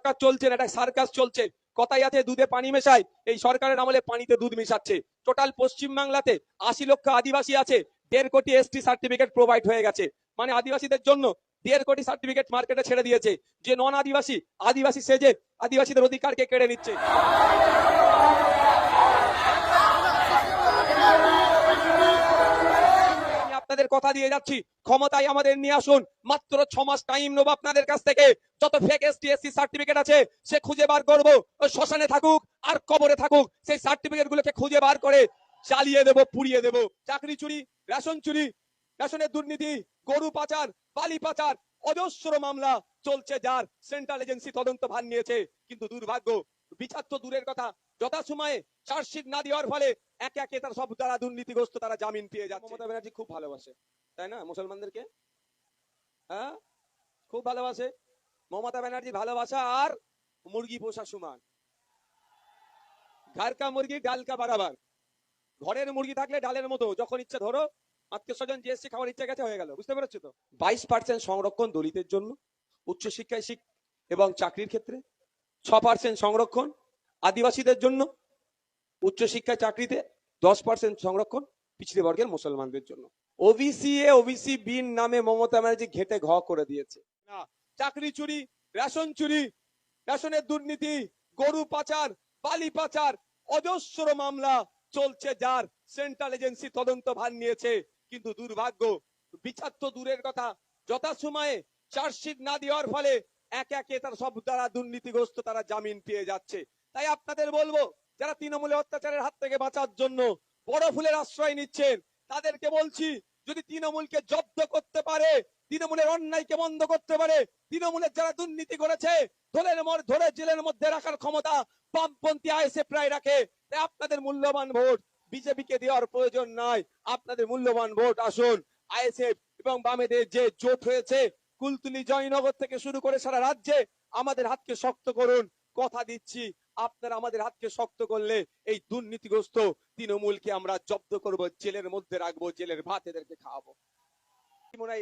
সরকার চলছে না, এটা সার্কাস চলছে। কথাই আছে দুধে পানি মেশায়, এই সরকারের আমলে পানিতে দুধ মেশাচ্ছে। টোটাল পশ্চিমবাংলাতে 80 লক্ষ আদিবাসী আছে, 1.5 কোটি এসটি সার্টিফিকেট প্রোভাইড হয়ে গেছে। মানে আদিবাসীদের জন্য 1.5 কোটি সার্টিফিকেট মার্কেটে ছেড়ে দিয়েছে। যে নন আদিবাসী আদিবাসী সেজে আদিবাসীদের অধিকারকে কেড়ে নিচ্ছে। আপনাদের কথা দিয়ে যাচ্ছি, ক্ষমতায় আমাদের নিয়ে আসুন, মাত্র 6 মাস টাইম নেব আপনাদের কাছ থেকে। যত ফেক এসটি এসসি সার্টিফিকেট আছে সে খুঁজে বার করব, শ্মশানে থাকুক আর কবরে থাকুক, সেই সার্টিফিকেট গুলোকে খুঁজে বার করে চালিয়ে দেব, পুড়িয়ে দেব। চাকরি চুরি, রেশন চুরি, রেশনের দুর্নীতি, গরু পাচার, বালি পাচার, অজস্র মামলা চলছে, যার সেন্ট্রাল এজেন্সি তদন্ত ভার নিয়েছে। কিন্তু দুর্ভাগ্য, বিচার তো দূরের কথা, যথাসময়ে চার্জশিট না দেওয়ার ফলে একে একে তারা সব তারা দুর্নীতিগ্রস্ত তারা জামিন পেয়ে যাচ্ছে। মমতা ব্যানার্জি খুব ভালোবাসে, তাই না মুসলমানদেরকে? হ্যাঁ, খুব ভালোবাসে। মমতা ব্যানার্জি ভালোবাসা আর মুরগি পোষা সমান। ঘর কা মুরগি ডাল কা বরাবর। ঘরের মুরগি থাকলে ডালের মতো, যখন ইচ্ছে ধরো, আত্মীয় স্বজন যে এসে খাওয়ার ইচ্ছা গেছে হয়ে গেল। বুঝতে পেরেছো তো? 22% সংরক্ষণ দলিতের জন্য উচ্চশিক্ষায় এবং চাকরির ক্ষেত্রে, 6% সংরক্ষণ আদিবাসীদের জন্য উচ্চশিক্ষায় চাকরিতে, 10% সংরক্ষণ পিছড়ে বর্গের মুসলমানদের জন্য। ওবিসি এ ওবিসি বিন নামে মমতা ব্যানার্জি ঘেটে ঘ করে দিয়েছে। না, চাকরি চুরি, রেশন চুরি, রেশনের দুর্নীতি, গরু পাচার, বালি পাচার, অজস্র মামলা চলছে, যার সেন্ট্রাল এজেন্সি তদন্ত ভার নিয়েছে। কিন্তু দুর্ভাগ্য, বিচার তো দূরের কথা, যথাসময়ে চার্জশিট না দেওয়ার ফলে একে একে তারা সব দ্বারা দুর্নীতিগ্রস্ত তারা জামিন পেয়ে যাচ্ছে। তাই আপনাদের বলবো, যারা তৃণমূলের অত্যাচারের হাত থেকে বাঁচার জন্য বড় ফুলের আশ্রয় নিচ্ছেন, তাদেরকে বলছি, যদি তৃণমূলকে জব্দ করতে পারে, তৃণমূলের অন্যায়কে বন্ধ করতে পারে, তৃণমূলের যারা দুর্নীতি করেছে ধরে জেলের মধ্যে রাখার ক্ষমতা বামপন্থী আইএসএফ রায় রাখে। তাই আপনাদের মূল্যবান ভোট বিজেপিকে দেওয়ার প্রয়োজন নাই। আপনাদের মূল্যবান ভোট আসুন আইএসএফ এবং বামেদের যে জোট হয়েছে, কুলতুলি জয়নগর থেকে শুরু করে সারা রাজ্যে, আমাদের হাতকে শক্ত করুন। কথা দিচ্ছি, আপনারা আমাদের হাতকে শক্ত করলে এই দুর্নীতিগ্রস্ত তৃণমূলকে আমরা জব্দ করব, জেলের মধ্যে রাখবো, জেলের ভাত এদেরকে খাওয়াবো।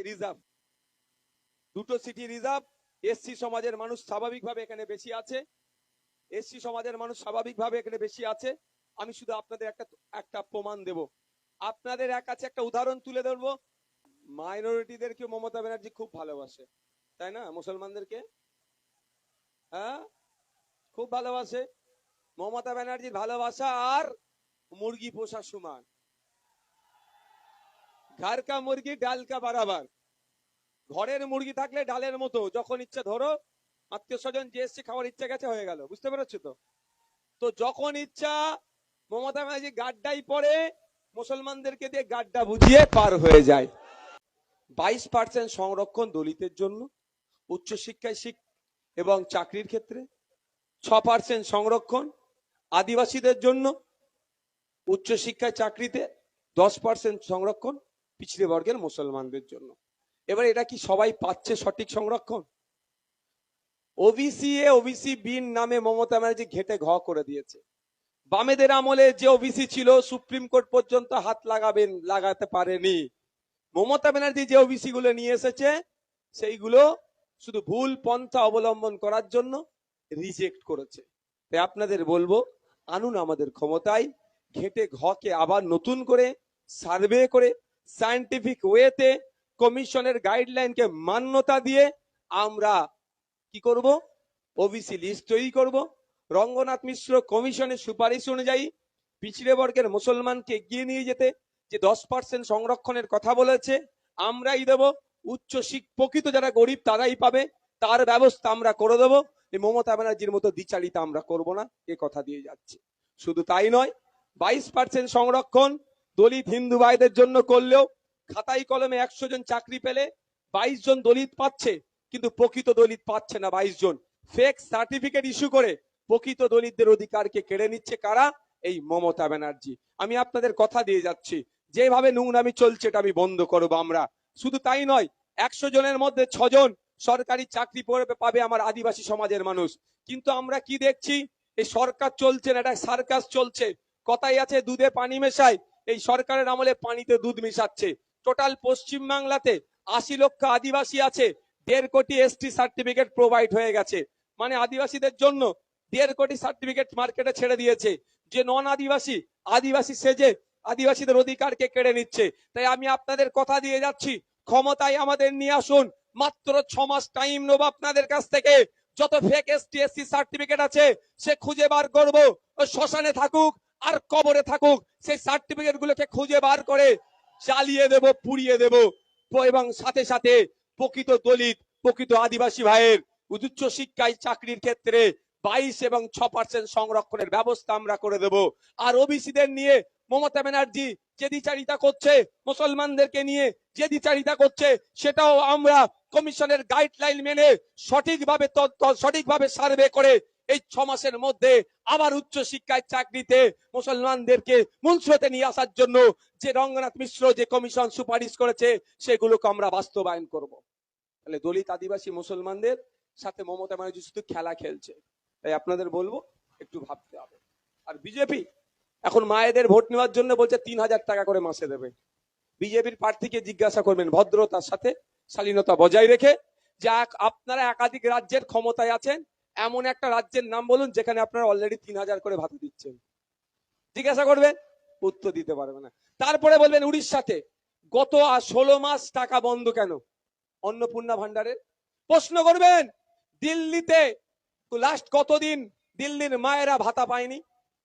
রিজার্ভ, 2টো সিটি রিজার্ভ। এসসি সমাজের মানুষ স্বাভাবিকভাবে এখানে বেশি আছে, এসসি সমাজের মানুষ স্বাভাবিকভাবে এখানে বেশি আছে। আমি শুধু আপনাদের একটা প্রমাণ দেব, আপনাদের কাছে একটা উদাহরণ তুলে ধরবো। মাইনরিটিদেরকে মমতা ব্যানার্জি খুব ভালোবাসে, তাই না মুসলমানদেরকে? হ্যাঁ, খুব ভালোবাসে। মমতা ব্যানার্জির ভালোবাসা আর মুরগি পোষা সমান। ঘর কা মুরগি ডাল কা বরাবর। ঘরের মুরগি থাকলে ডালের মতো, যখন ইচ্ছে ধরো, আত্মীয় স্বজন যে এসে খাওয়ার ইচ্ছা গেছে হয়ে গেল। বুঝতে পেরেছো তো? তো যখন ইচ্ছা মমতা ব্যানার্জি গাড্ডাই পড়ে, মুসলমানদেরকে দিয়ে গাড্ডা বুঝিয়ে পার হয়ে যায়। 22% সংরক্ষণ দলিতের জন্য উচ্চশিক্ষায় এবং চাকরির ক্ষেত্রে, 6% সংরক্ষণ আদিবাসীদের জন্য উচ্চশিক্ষায় চাকরিতে, 10% সংরক্ষণ পিছড়ে বর্গের মুসলমানদের জন্য। এবার এটা কি সবাই পাচ্ছে সঠিক সংরক্ষণ? ওবিসি এ ওবিসি বিন নামে মমতা ব্যানার্জি ঘেটে ঘ করে দিয়েছে। বামেদের আমলে যে ওবিসি ছিল, সুপ্রিম কোর্ট পর্যন্ত হাত লাগাতে পারেনি। মমতা ব্যানার্জি যে ওবিসি গুলো নিয়ে এসেছে, সেইগুলো শুধু ভুল পন্থা অবলম্বন করার জন্য রিজেক্ট করেছে। তাই আপনাদের বলবো, আনুন আমাদের ক্ষমতায়, ঘেটে ঘকে আবার নতুন করে সার্ভে করে সায়েন্টিফিক ওয়েতে কমিশনের গাইডলাইনকে মান্যতা দিয়ে আমরা কি করব? ওবিসি লিস্ট তৈরি করব। রঙ্গনাথ মিশ্র কমিশনের সুপারিশ অনুযায়ী পিছড়ে বর্গের মুসলমানকে এগিয়ে নিয়ে যেতে যে 10% সংরক্ষণের কথা বলেছে, আমরাই দেব। উচ্চ প্রকৃত যারা গরিব তারাই পাবে, তার ব্যবস্থা আমরা করে দেবো। এই মমতা ব্যানার্জির মতো দ্বিচারিতা আমরা করব না, এ কথা দিয়ে যাচ্ছে। শুধু তাই নয়, 22% সংরক্ষণ দলিত হিন্দু ভাইদের জন্য করলেও খাতায় কলমে 100 জন চাকরি পেলে 22 জন দলিত পাচ্ছে, কিন্তু প্রকৃত দলিত পাচ্ছে না 22 জন। ফেক সার্টিফিকেট ইস্যু করে প্রকৃত দলিতদের অধিকারকে কেড়ে নিচ্ছে কারা? এই মমতা ব্যানার্জি। আমি আপনাদের কথা দিয়ে যাচ্ছি, যেভাবে নোংরামি চলছে এটা আমি বন্ধ করবো আমরা। শুধু তাই নয়, 100 জনের মধ্যে 6 জন সরকারি চাকরি পাবে আমার আদিবাসী সমাজের মানুষ। কিন্তু আমরা কি দেখছি? এই সরকার চলছে না, এটা সার্কাস চলছে। কথাই আছে দুধে পানি মেশায়, এই সরকারের আমলে পানিতে দুধ মেশাচ্ছে। টোটাল পশ্চিমবাংলাতে 80 লক্ষ আদিবাসী আছে, 1.5 কোটি এসটি সার্টিফিকেট প্রোভাইড হয়ে গেছে। মানে আদিবাসীদের জন্য 1.5 কোটি সার্টিফিকেট মার্কেটে ছেড়ে দিয়েছে, যে নন আদিবাসী আদিবাসী সেজে আদিবাসীদের অধিকারকে কেড়ে নিচ্ছে। তাই আমি আপনাদের কথা দিয়ে যাচ্ছি, ক্ষমতায় আমাদের নিয়ে আসুন, মাত্র 6 মাস টাইম নেবো আপনাদের কাছ থেকে। যত ফেক এসটি এসসি সার্টিফিকেট আছে সে খুঁজে বার করবো, শ্মশানে থাকুক আর কবরে থাকুক, সেই সার্টিফিকেট গুলোকে খুঁজে বার করে জ্বালিয়ে দেব, পুড়িয়ে দেব। এবং সাথে সাথে প্রকৃত দলিত, প্রকৃত আদিবাসী ভাইয়ের উচ্চ শিক্ষায় চাকরির ক্ষেত্রে 22 এবং 6% সংরক্ষণের ব্যবস্থা আমরা করে দেব। আর ওবিসিদের নিয়ে মমতা ব্যানার্জি যে দ্বিচারিতা করছে, মুসলমানদেরকে নিয়ে যে দ্বিচারিতা করছে, সেটাও আমরা কমিশনের গাইডলাইন মেনে সঠিকভাবে সার্ভে করে এই 6 মাসের মধ্যে আবার উচ্চ শিক্ষায় চাকরিতে মুসলমানদেরকে মূল স্রোতে নিয়ে আসার জন্য যে রঙ্গনাথ মিশ্র যে কমিশন সুপারিশ করেছে সেগুলোকে আমরা বাস্তবায়ন করব। তাহলে দলিত আদিবাসী মুসলমানদের সাথে মমতা ব্যানার্জি শুধু খেলা খেলছে। তাই আপনাদের বলবো একটু ভাবতে হবে। আর বিজেপি এখন মায়েদের ভোট নেওয়ার জন্য বলছে 3000 টাকা করে মাসে দেবে। বিজেপির প্রার্থীকে জিজ্ঞাসা করবেন ভদ্রতার সাথে, শালীনতা বজায় রেখে, যে আপনারা একাধিক রাজ্যের ক্ষমতায় আছেন, এমন একটা রাজ্যের নাম বলুন যেখানে আপনারা অলরেডি 3000 করে ভাতা দিচ্ছেন। জিজ্ঞাসা করবেন, উত্তর দিতে পারবে না। তারপরে বলবেন উড়িষ্যাতে গত 16 মাস টাকা বন্ধ কেন অন্নপূর্ণা ভান্ডারের। প্রশ্ন করবেন দিল্লিতে লাস্ট কতদিন দিল্লির মায়েরা ভাতা পায়নি,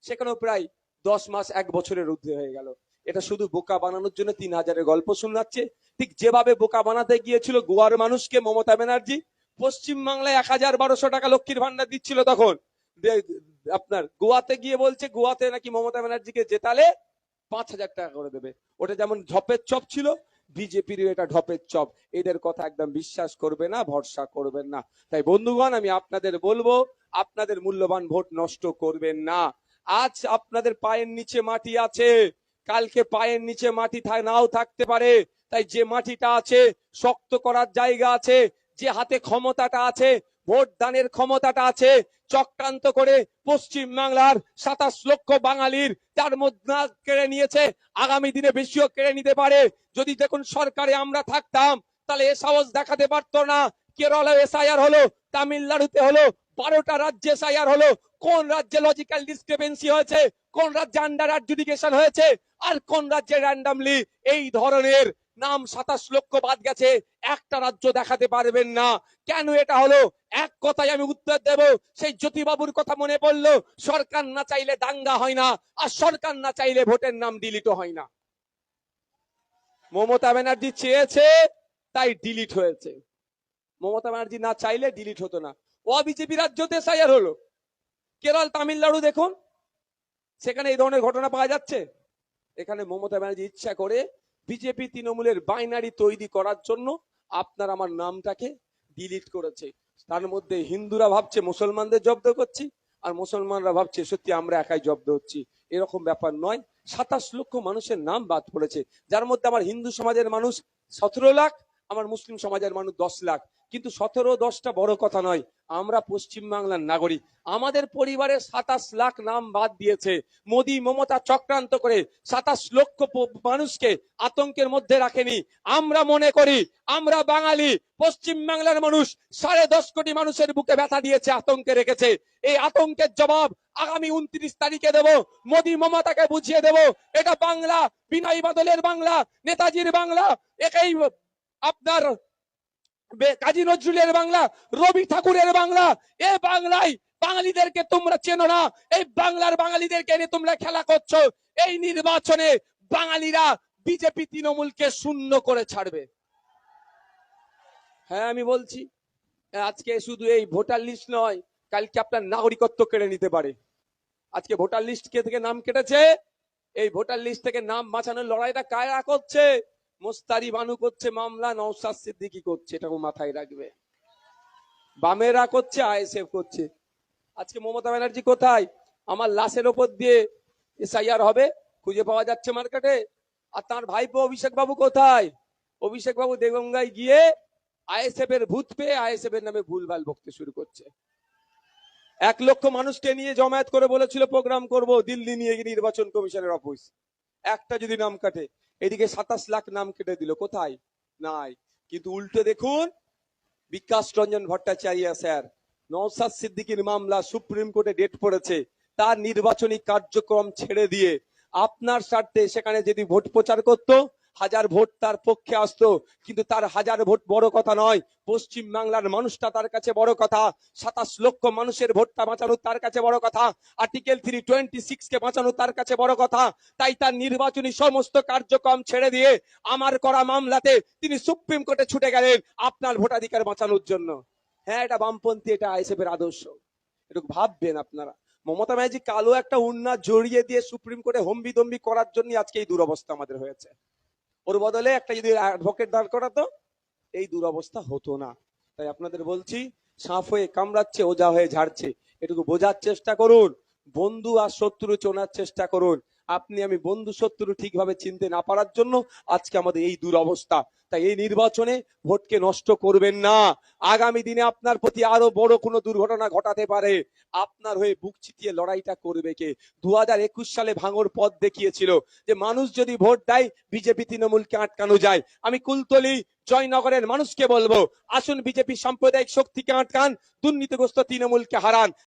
সেখানেও প্রায় 10 মাস 1 বছরের ঊর্ধ্বে হয়ে গেল। এটা শুধু বোকা বানানোর জন্য 3000-এর গল্প শোনাচ্ছে। ঠিক যেভাবে বোকা বানাতে গিয়েছিল গোয়ার মানুষকে মমতা ব্যানার্জি, পশ্চিম বাংলায় 1000-1200 টাকা লক্ষ্মীর ভান্ডার দিচ্ছিল, তখন আপনার গোয়াতে গিয়ে বলছে গোয়াতে নাকি মমতা ব্যানার্জিকে জেতালে 5000 টাকা করে দেবে। ওটা যেমন ঢপের চপ ছিল, বিজেপির এটা ঢপের চপ। এদের কথা একদম বিশ্বাস করবে না, ভরসা করবেন না। তাই বন্ধুগণ, আমি আপনাদের বলবো, আপনাদের মূল্যবান ভোট নষ্ট করবেন না। আজ আপনাদের পায়ের নিচে মাটি আছে, কালকে পায়ের নিচে মাটি নাও থাকতে পারে। তাই যে মাটিটা আছে শক্ত করার জায়গা আছে, যে হাতে ক্ষমতাটা আছে, ভোট দানের ক্ষমতাটা আছে, চক্রান্ত করে পশ্চিম বাংলার 27 লক্ষ বাঙালির তার মধ্যে কেড়ে নিয়েছে, আগামী দিনে বেশিও কেড়ে নিতে পারে। যদি দেখুন সরকারে আমরা থাকতাম তাহলে এ সাহস দেখাতে পারতো না। কেরলে এসআইআর হলো, তামিলনাড়ুতে হলো, 12টা রাজ্যে এসআইআর হলো। কোন রাজ্যে লজিক্যাল ডিসক্রিপেন্সি হয়েছে, কোন রাজ্যে আন্ডার অ্যাডজুডিকেশন হয়েছে, আর কোন রাজ্যে র্যান্ডামলি এই ধরনের নাম 27 লক্ষ বাদ গেছে, একটা রাজ্য দেখাতে পারবেন না। কেন এটা হলো? এক কথায় আমি উত্তর দেব, সেই জ্যোতিবাবুর কথা মনে পড়লো, সরকার না চাইলে দাঙ্গা হয় না, আর সরকার না চাইলে ভোটের নাম ডিলিট হয় না। মমতা ব্যানার্জি চেয়েছে তাই ডিলিট হয়েছে, মমতা ব্যানার্জি না চাইলে ডিলিট হতো না। বিজেপি রাজ্যতে এসআইআর হলো, কেরল তামিলনাড়ু দেখুন, সেখানে এই ধরনের ঘটনা পাওয়া যাচ্ছে। এখানে মমতা ব্যানার্জি ইচ্ছা করে বিজেপি তৃণমূলের বাইনারি তৈরি করার জন্য আপনার আমার নামটাকে ডিলিট করেছে। তার মধ্যে হিন্দুরা ভাবছে মুসলমানদের জব্দ করছি, আর মুসলমানরা ভাবছে সত্যি আমরা একাই জব্দ হচ্ছি। এরকম ব্যাপার নয়। 27 লক্ষ মানুষের নাম বাদ পড়েছে, যার মধ্যে আমার হিন্দু সমাজের মানুষ 17 লাখ, আমার মুসলিম সমাজের মানুষ 10 লাখ। কিন্তু 17-10টা বড় কথা নয়, আমরা পশ্চিম বাংলার নাগরিক, আমাদের পরিবারের 27 লাখ নাম বাদ দিয়েছে। মোদী মমতা চক্রান্ত করে 27 লক্ষ মানুষকে আতঙ্কের মধ্যে রাখেনি। আমরা মনে করি আমরা বাঙালি, পশ্চিম বাংলার মানুষ 10.5 কোটি মানুষের বুকে ব্যথা দিয়েছে, আতঙ্কে রেখেছে। এই আতঙ্কের জবাব আগামী 29 তারিখে দেব। মোদী মমতাকে বুঝিয়ে দেব এটা বাংলা, বিনয় বাদলের বাংলা, নেতাজির বাংলা, একেই আপনার কাজী নজরুলের বাংলা, রবি ঠাকুরের বাংলা। এ বাংলায় বাঙালিদেরকে তোমরা চেনো না, এই বাংলার বাঙালিদেরকে নিয়ে তোমরা খেলা করছো। এই নির্বাচনে বাঙালিরা বিজেপি তৃণমূলকে শূন্য করে ছাড়বে। হ্যাঁ আমি বলছি, আজকে শুধু এই ভোটার লিস্ট নয়, কালকে আপনার নাগরিকত্ব কেড়ে নিতে পারে। আজকে ভোটার লিস্ট থেকে নাম কেটেছে, এই ভোটার লিস্ট থেকে নাম বাঁচানোর লড়াইটা কারা করছে? মোস্তারি বানু করছে মামলা, নওশাদ সিদ্দিকী করছে, এটাও মাথায় রাখবে। বামেরা করছে, আইএসএফ করছে। আজকে মমতা ব্যানার্জি কোথায়? আমার লাশের ওপর দিয়ে এসআইআর হবে, খুঁজে পাওয়া যাচ্ছে মার্কেটে। আর তার ভাইপো অভিষেক বাবু কোথায়? অভিষেক বাবু দেগঙ্গায় গিয়ে আইএসএফ এর ভূত পেয়ে আইএসএফ এর নামে ভুলভাল বকতে শুরু করছে। 1 লক্ষ মানুষকে নিয়ে জমায়েত করে বলেছিল প্রোগ্রাম করব, দিল্লি নিয়ে গিয়ে নির্বাচন কমিশনের অফিস। একটা যদি নাম কাটে, এদিকে 27 লাখ নাম কেটে দিল, কোথায়? নাই। কিন্তু উল্টে দেখুন বিকাশ রঞ্জন ভট্টাচার্য স্যার নওশাদ সিদ্দিকীর মামলা সুপ্রিম কোর্টে ডেট পড়েছে, তার নির্বাচনী কার্যক্রম ছেড়ে দিয়ে আপনার স্বার্থে সেখানে যদি ভোট প্রচার করত, হাজার ভোট তার পক্ষে আসতো, কিন্তু তার হাজার ভোট বড় কথা নয়, পশ্চিম বাংলার মানুষটা তার কাছে বড় কথা। 27 লক্ষ মানুষের ভোটটা বাঁচানো তার কাছে বড় কথা, আর্টিকেল 326 কে বাঁচানো তার কাছে বড় কথা। তাই তার নির্বাচনী সমস্ত কার্যক্রম ছেড়ে দিয়ে আমার করা মামলাতে তিনি সুপ্রিম কোর্টে ছুটে গেলেন আপনার ভোটাধিকার বাঁচানোর জন্য। হ্যাঁ, এটা বামপন্থী, এটা আইএসএফ এর আদর্শ, একটু ভাববেন আপনারা। মমতা ব্যানার্জি কালো একটা উন্না জড়িয়ে দিয়ে সুপ্রিম কোর্টে হম্বি দম্বি করার জন্য আজকে এই দুরবস্থা আমাদের হয়েছে। ওর বদলে একটা যদি অ্যাডভোকেট দাঁড় করাতো, এই দুরবস্থা হতো না। তাই আপনাদের বলছি, সাপ হয়ে কামড়াচ্ছে, ওজা হয়ে ঝাড়ছে, এটুকু বোঝার চেষ্টা করুন। বন্ধু আর শত্রু চেনার চেষ্টা করুন। আপনি আমি বন্ধু শত্রু ঠিকভাবে চিনতে না পারার জন্য আজকে আমাদের এই দুরবস্থা। তাই এই নির্বাচনে ভোটকে নষ্ট করবেন না। আগামী দিনে আপনার প্রতি আরো বড় কোনো দুর্ঘটনা ঘটাতে পারে। আপনার হয়ে বুক চিতিয়ে লড়াইটা করবে কে? 2021 সালে ভাঙর পথ দেখিয়েছিল যে মানুষ যদি ভোট দেয় বিজেপি তৃণমূলকে আটকানো যায়। আমি কুলতলি জয়নগরের মানুষকে বলবো, আসুন বিজেপি সাম্প্রদায়িক শক্তিকে আটকান, দুর্নীতিগ্রস্ত তৃণমূলকে হারান।